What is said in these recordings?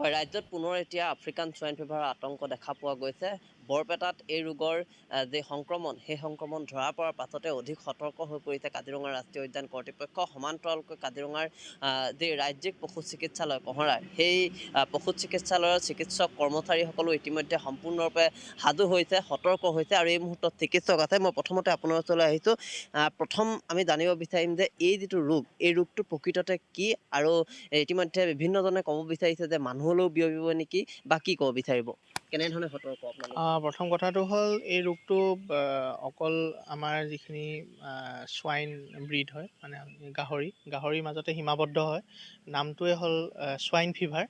হয়, ৰাজ্যত পুনৰ এতিয়া আফ্ৰিকান সোৱাইন ফিভাৰৰ আতংক দেখা পোৱা গৈছে। বৰপেটাত এই ৰোগৰ যি সংক্ৰমণ, সেই সংক্ৰমণ ধৰা পৰাৰ পাছতে অধিক সতৰ্ক হৈ পৰিছে কাজিৰঙা ৰাষ্ট্ৰীয় উদ্যান কৰ্তৃপক্ষ। সমান্তৰালকৈ কাজিৰঙাৰ যি ৰাজ্যিক পশু চিকিৎসালয় কহৰাৰ, সেই পশু চিকিৎসালয়ৰ চিকিৎসক কৰ্মচাৰীসকলো ইতিমধ্যে সম্পূৰ্ণৰূপে সাজু হৈছে, সতৰ্ক হৈছে আৰু এই মুহূৰ্তত চিকিৎসক আছে। মই প্ৰথমতে আপোনাৰ ওচৰলৈ আহিছোঁ। প্ৰথম আমি জানিব বিচাৰিম যে এই যিটো ৰোগ, এই ৰোগটো প্ৰকৃততে কি আৰু ইতিমধ্যে বিভিন্নজনে ক'ব বিচাৰিছে যে মানুহলৈও বিয়পিব নেকি বা কি ক'ব বিচাৰিব? কেনেধৰণে সতৰ্ক আপোনালোক? প্ৰথম কথাটো হ'ল এই ৰোগটো অকল আমাৰ যিখিনি স্ৱাইন ব্ৰীড হয়, মানে গাহৰিৰ মাজতে সীমাবদ্ধ হয়। নামটোৱে হ'ল স্ৱাইন ফিভাৰ।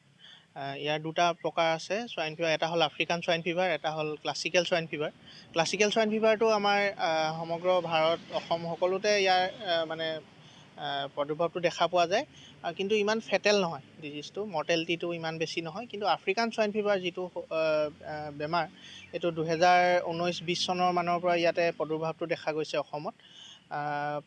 ইয়াৰ দুটা প্ৰকাৰ আছে স্ৱাইন ফিভাৰ। এটা হ'ল আফ্ৰিকান স্ৱাইন ফিভাৰ, এটা হ'ল ক্লাছিকেল স্ৱাইন ফিভাৰ। ক্লাছিকেল স্ৱাইন ফিভাৰটো আমাৰ সমগ্ৰ ভাৰত, অসম সকলোতে ইয়াৰ প্ৰাদুৰ্ভাৱটো দেখা পোৱা যায়, কিন্তু ইমান ফেটেল নহয় ডিজিজটো, মৰ্টেলিটিটো ইমান বেছি নহয়। কিন্তু আফ্ৰিকান স্ৱাইন ফিভাৰ যিটো বেমাৰ, এইটো 2019-20 চনৰ মানৰ পৰা ইয়াতে প্ৰাদুৰ্ভাৱটো দেখা গৈছে অসমত।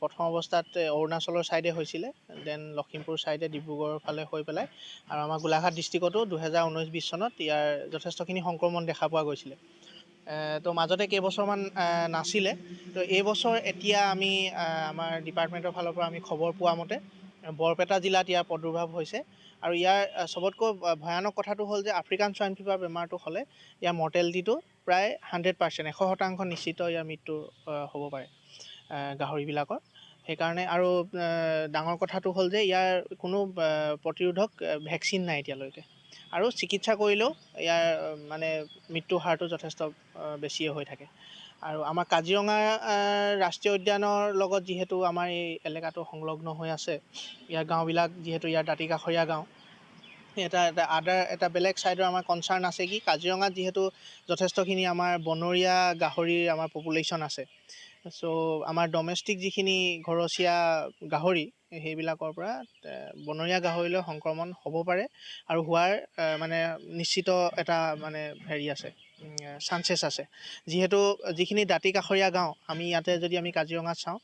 প্ৰথম অৱস্থাত অৰুণাচলৰ ছাইডে হৈছিলে, দেন লখিমপুৰ ছাইডে ডিব্ৰুগড়ৰ ফালে হৈ পেলাই আৰু আমাৰ গোলাঘাট ডিষ্ট্ৰিক্টতো 2019-20 চনত ইয়াৰ যথেষ্টখিনি সংক্ৰমণ দেখা পোৱা গৈছিলে। তো মাজতে কেইবছৰমান নাছিলে। তো এইবছৰ এতিয়া আমি আমাৰ ডিপাৰ্টমেণ্টৰ ফালৰ পৰা আমি খবৰ পোৱা মতে বৰপেটা জিলাত ইয়াৰ প্ৰাদুৰ্ভাৱ হৈছে। আৰু ইয়াৰ চবতকৈ ভয়ানক কথাটো হ'ল যে আফ্ৰিকান স্ৱাইন ফিভাৰ বেমাৰটো হ'লে ইয়াৰ মৰ্টেলিটিটো প্ৰায় 100%, 100% নিশ্চিত ইয়াৰ মৃত্যু হ'ব পাৰে গাহৰিবিলাকৰ। সেইকাৰণে আৰু ডাঙৰ কথাটো হ'ল যে ইয়াৰ কোনো প্ৰতিৰোধক ভেকচিন নাই এতিয়ালৈকে, আৰু চিকিৎসা কৰিলেও ইয়াৰ মৃত্যু হাৰটো যথেষ্ট বেছিয়ে হৈ থাকে। আৰু আমাৰ কাজিৰঙা ৰাষ্ট্ৰীয় উদ্যানৰ লগত যিহেতু আমাৰ এই এলেকাটো সংলগ্ন হৈ আছে, ইয়াৰ গাঁওবিলাক যিহেতু ইয়াৰ দাঁতি কাষৰীয়া গাঁও, এটা বেলেগ ছাইডৰ আমাৰ কনচাৰ্ণ আছে কি কাজিৰঙাত যিহেতু যথেষ্টখিনি আমাৰ বনৰীয়া গাহৰিৰ আমাৰ পপুলেশ্যন আছে। চ' আমাৰ ডমেষ্টিক যিখিনি ঘৰচীয়া গাহৰি, সেইবিলাকৰ পৰা বনৰীয়া গাহৰিলৈ সংক্ৰমণ হ'ব পাৰে আৰু হোৱাৰ নিশ্চিত এটা হেৰি আছে, চান্সেছ আছে। যিহেতু যিখিনি দাঁতি কাষৰীয়া গাঁও, আমি ইয়াতে যদি আমি কাজিৰঙাত চাওঁ,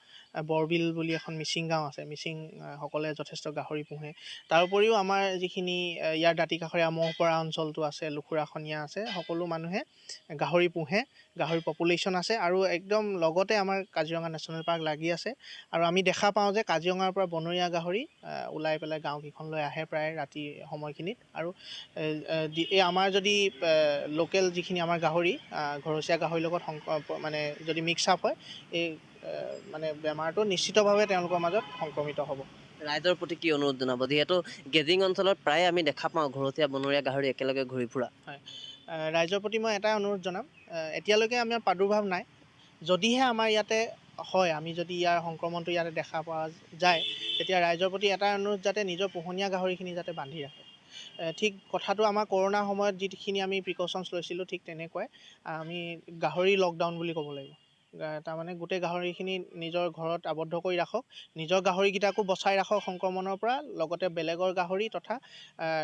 বৰবিল বুলি এখন মিচিং গাঁও আছে, মিচিং সকলে যথেষ্ট গাহৰি পোহে। তাৰোপৰিও আমাৰ যিখিনি ইয়াৰ দাঁতি কাষৰীয়া মহপৰা অঞ্চলটো আছে, লুখুৰাখনীয়া আছে, সকলো মানুহে গাহৰি পোহে, গাহৰি পপুলেশ্যন আছে আৰু একদম লগতে আমাৰ কাজিৰঙা নেশ্যনেল পাৰ্ক লাগি আছে। আৰু আমি দেখা পাওঁ যে কাজিৰঙাৰ পৰা বনৰীয়া গাহৰি ওলাই পেলাই গাঁওকেইখনলৈ আহে প্ৰায় ৰাতি সময়খিনিত। আৰু এই আমাৰ যদি লোকেল যিখিনি আমাৰ গাহৰি, ঘৰচীয়া গাহৰিৰ লগত যদি মিক্স আপ হয়, এই বেমাৰটো নিশ্চিতভাৱে তেওঁলোকৰ মাজত সংক্ৰমিত হ'ব। ৰাইজৰ প্ৰতি কি অনুৰোধ জনাব, যিহেতু গেজিং অঞ্চলত প্ৰায় আমি দেখা পাওঁ ঘৰচীয়া বনৰীয়া গাহৰি একেলগে ঘূৰি ফুৰা? হয়, ৰাইজৰ প্ৰতি মই এটাই অনুৰোধ জনাম, এতিয়ালৈকে আমাৰ প্ৰাদুৰ্ভাৱ নাই। যদিহে আমাৰ ইয়াতে হয়, আমি যদি ইয়াৰ সংক্ৰমণটো ইয়াতে দেখা পোৱা যায়, তেতিয়া ৰাইজৰ প্ৰতি এটাই অনুৰোধ, যাতে নিজৰ পোহনীয়া গাহৰিখিনি যাতে বান্ধি ৰাখে। ঠিক কথাটো আমাৰ কৰোণাৰ সময়ত যিখিনি আমি প্ৰিকশ্যনছ লৈছিলোঁ, ঠিক তেনেকুৱাই আমি গাহৰি লকডাউন বুলি ক'ব লাগিব। তাৰমানে গোটেই গাহৰিখিনি নিজৰ ঘৰত আবদ্ধ কৰি ৰাখক, নিজৰ গাহৰিকেইটাকো বচাই ৰাখক সংক্ৰমণৰ পৰা, লগতে বেলেগৰ গাহৰি তথা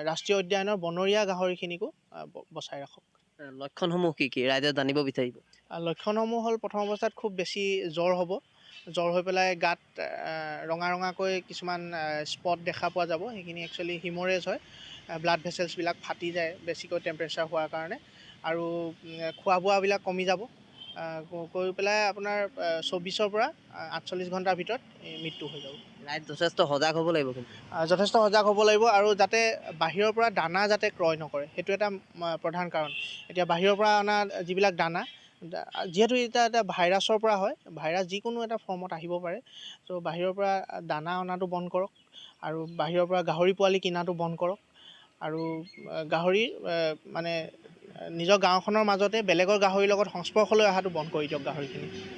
ৰাষ্ট্ৰীয় উদ্যানৰ বনৰীয়া গাহৰিখিনিকো বচাই ৰাখক। লক্ষণসমূহ কি কি ৰাইজে জানিব বিচাৰিব? লক্ষণসমূহ হ'ল, প্ৰথম অৱস্থাত খুব বেছি জ্বৰ হ'ব। জ্বৰ হৈ পেলাই গাত ৰঙা ৰঙাকৈ কিছুমান স্পট দেখা পোৱা যাব। সেইখিনি একচুৱেলি হিমৰেজ হয়, ব্লাড ভেচেলছবিলাক ফাটি যায় বেছিকৈ টেম্পাৰেচাৰ হোৱাৰ কাৰণে। আৰু খোৱা বোৱাবিলাক কমি যাব, কৰি পেলাই আপোনাৰ 24-ৰ পৰা 48 ঘণ্টাৰ ভিতৰত মৃত্যু হৈ যাব। ৰাইজ যথেষ্ট সজাগ হ'ব লাগিব কিন্তু। যথেষ্ট সজাগ হ'ব লাগিব, আৰু যাতে বাহিৰৰ পৰা দানা যাতে ক্ৰয় নকৰে, সেইটো এটা প্ৰধান কাৰণ। এতিয়া বাহিৰৰ পৰা অনা যিবিলাক দানা, যিহেতু এটা ভাইৰাছৰ পৰা হয়, ভাইৰাছ যিকোনো এটা ফৰ্মত আহিব পাৰে। চ' বাহিৰৰ পৰা দানা অনাটো বন্ধ কৰক, আৰু বাহিৰৰ পৰা গাহৰি পোৱালি কিনাটো বন্ধ কৰক। আৰু গাহৰি নিজৰ গাঁওখনৰ মাজতে বেলেগৰ গাহৰিৰ লগত সংস্পৰ্শলৈ অহাটো বন্ধ কৰি দিয়ক গাহৰিখিনি।